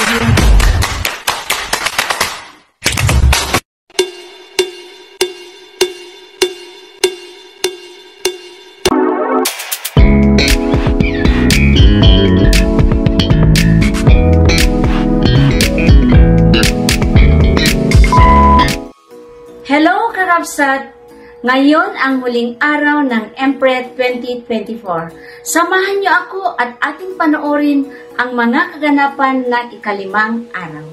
Hello Karabsat! Ngayon ang huling araw ng EMPRED 2024. Samahan niyo ako at ating panoorin ang mga kaganapan ng ikalimang araw.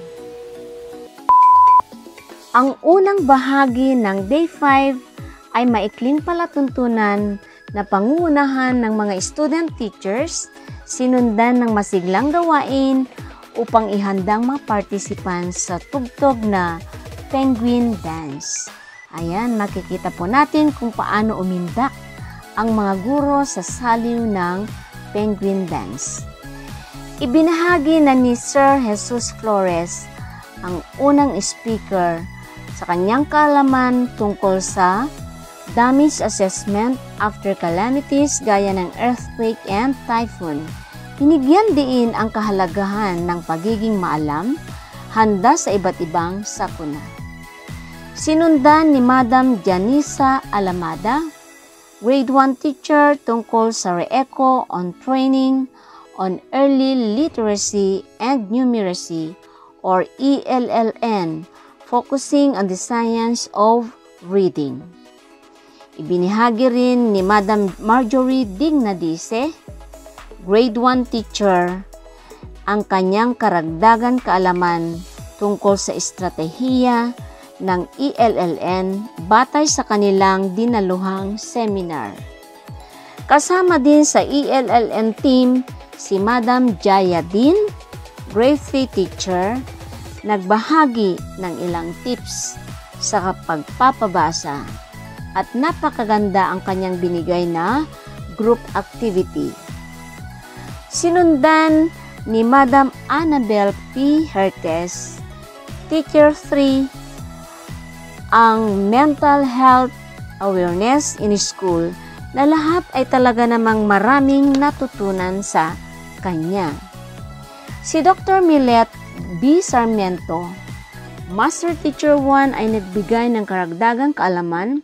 Ang unang bahagi ng Day 5 ay maikling palatuntunan na pangungunahan ng mga student teachers, sinundan ng masiglang gawain upang ihandang mga participants sa tugtog na Penguin Dance. Ayan, makikita po natin kung paano umindak ang mga guro sa saliw ng Penguin Dance. Ibinahagi na ni Sir Jesus Flores, ang unang speaker, sa kanyang kaalaman tungkol sa damage assessment after calamities gaya ng earthquake and typhoon. Binigyan din ang kahalagahan ng pagiging maalam, handa sa iba't ibang sakuna. Sinundan ni Madam Janisa Alamada, Grade 1 teacher tungkol sa REECO on Training on Early Literacy and Numeracy or ELLN, focusing on the science of reading. Ibinahagi rin ni Madam Marjorie Dignadice, Grade 1 teacher, ang kanyang karagdagan kaalaman tungkol sa estratehiya ng ELLN batay sa kanilang dinaluhang seminar. Kasama din sa ELLN team si Madam Jaya Din, Grade 3 teacher, nagbahagi ng ilang tips sa pagpapabasa at napakaganda ang kanyang binigay na group activity. Sinundan ni Madam Annabel P. Hertes, Teacher 3, ang mental health awareness in school na lahat ay talaga namang maraming natutunan sa kanya. Si Dr. Milet B. Sarmiento, Master Teacher 1 ay nagbigay ng karagdagang kaalaman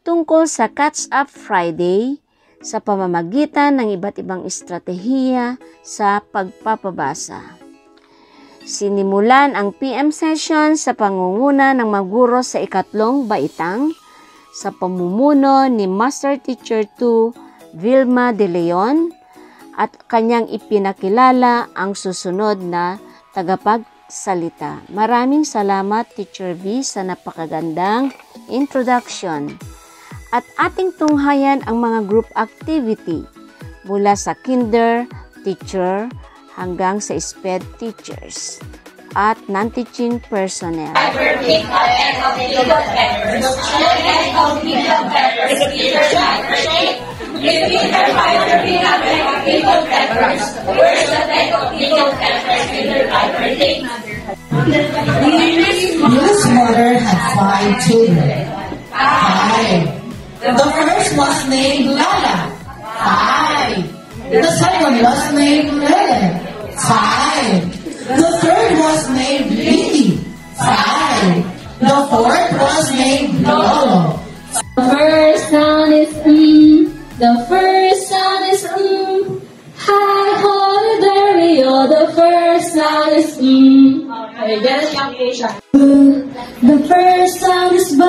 tungkol sa Catch Up Friday sa pamamagitan ng iba't ibang estratehiya sa pagpapabasa. Sinimulan ang PM session sa pangunguna ng mga guro sa ikatlong baitang sa pamumuno ni Master Teacher 2 Vilma De Leon at kanyang ipinakilala ang susunod na tagapagsalita. Maraming salamat Teacher V sa napakagandang introduction. At ating tunghayan ang mga group activity mula sa kinder teacher hanggang sa SPED teachers at non-teaching personnel. This mother had 5 children. 5. The first was named Lala. 5. The second was named Lele. 5. The third was named Lily. 5. The fourth was named Lolo. The first sound is The first sound is Hi, holy there, the first sound is Okay, get a calculation. The first sound is B.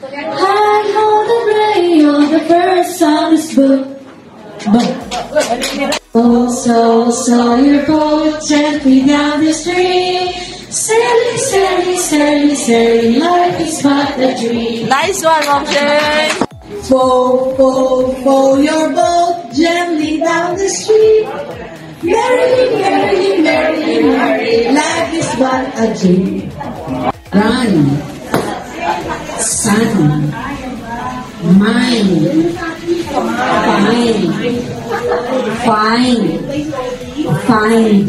Hi, holy radio, the first sound is B. So you're going gently down the street. Sailing, sailing, sailing, sailing, life is but a dream. Nice one, Robin. Fold your boat gently down the street. Merrily, merrily, merrily, merrily, life is but a dream. Run, sun, mine, find.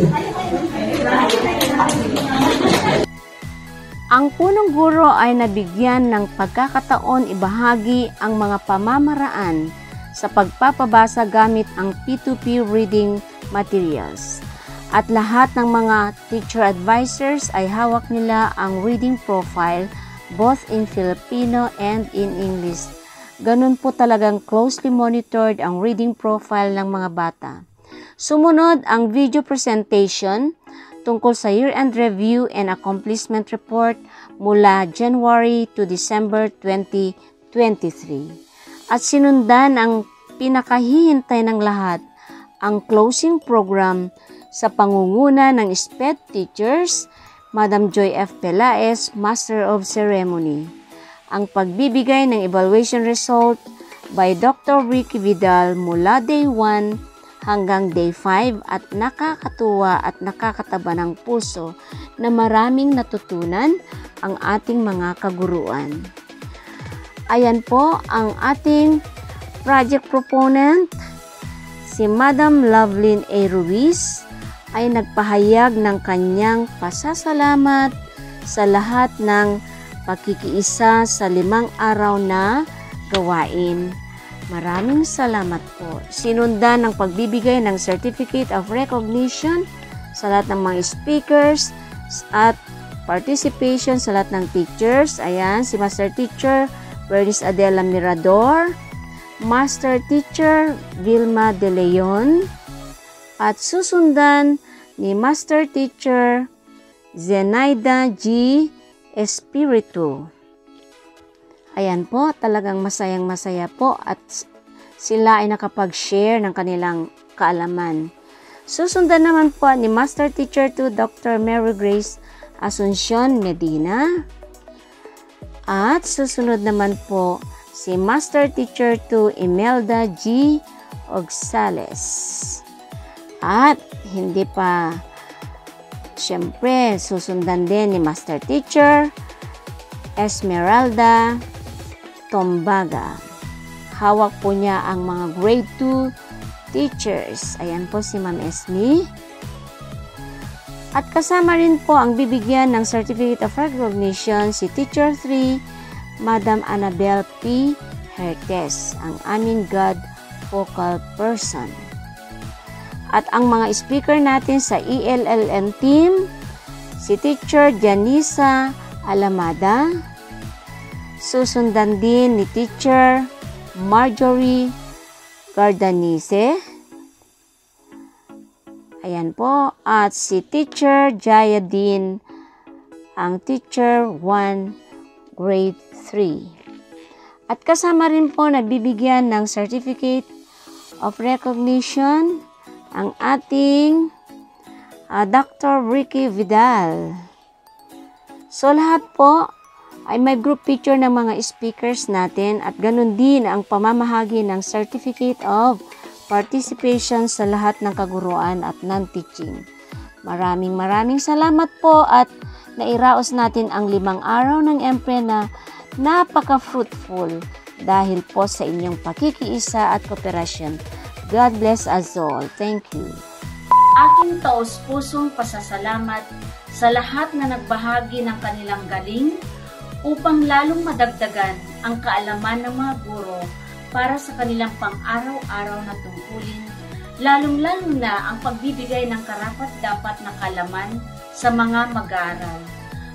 Ang punong guro ay nabigyan ng pagkakataon ibahagi ang mga pamamaraan sa pagpapabasa gamit ang P2P reading materials. At lahat ng mga teacher advisors ay hawak nila ang reading profile both in Filipino and in English. Ganun po talagang closely monitored ang reading profile ng mga bata. Sumunod ang video presentation tungkol sa year-end review and accomplishment report mula January to December 2023. At sinundan ang pinakahihintay ng lahat, ang closing program sa pangunguna ng SPED teachers, Madam Joy F. Pelaez, Master of Ceremony. Ang pagbibigay ng evaluation result by Dr. Ricky Vidal mula day 1 hanggang day 5 at nakakatuwa at nakakataba ng puso na maraming natutunan ang ating mga kaguruan. Ayan po ang ating project proponent, si Madam Lovelyn A. Ruiz, ay nagpahayag ng kanyang pasasalamat sa lahat ng pakikiisa sa 5 araw na gawain. Maraming salamat po. Sinundan ng pagbibigay ng Certificate of Recognition sa lahat ng mga speakers at participation sa lahat ng teachers. Ayan, si Master Teacher Bernice Adela Mirador, Master Teacher Vilma De Leon, at susundan ni Master Teacher Zenaida G. Espiritu. Ayan po, talagang masayang-masaya po at sila ay nakapag-share ng kanilang kaalaman. Susundan naman po ni Master Teacher 2 Dr. Mary Grace Asuncion Medina. At susunod naman po si Master Teacher 2 Imelda G. Ogsales. At hindi pa, syempre, susundan din ni Master Teacher Esmeralda Tombaga. Hawak po niya ang mga grade 2 teachers. Ayan po si Ma'am Esme. At kasama rin po ang bibigyan ng Certificate of Recognition si Teacher 3, Madam Annabel P. Hertes, ang aming God Focal Person. At ang mga speaker natin sa ELLM team, si Teacher Janisa Alamada, susundan din ni Teacher Marjorie Gardanise, ayan po, at si Teacher Jaya din, ang Teacher 1 Grade 3. At kasama rin po nagbibigyan ng Certificate of Recognition ang ating Dr. Ricky Vidal. So lahat po ay may group picture ng mga speakers natin at ganun din ang pamamahagi ng Certificate of Participation sa lahat ng kaguruan at non-teaching. Maraming salamat po at nairaos natin ang 5 araw ng EMPRE na napaka-fruitful dahil po sa inyong pakikiisa at kooperasyon. God bless us all. Thank you. Aking taos-pusong pasasalamat sa lahat na nagbahagi ng kanilang galing upang lalong madagdagan ang kaalaman ng mga guro para sa kanilang pang-araw-araw na tungkulin, lalong-lalo na ang pagbibigay ng karapat-dapat na kaalaman sa mga mag-aaral.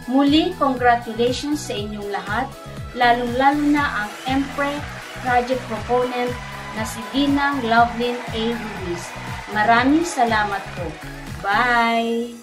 Muli, congratulations sa inyong lahat, lalong-lalo na ang EMPRE Project Proponent na si Ginang Lovelyn A. Ruiz. Maraming salamat po. Bye!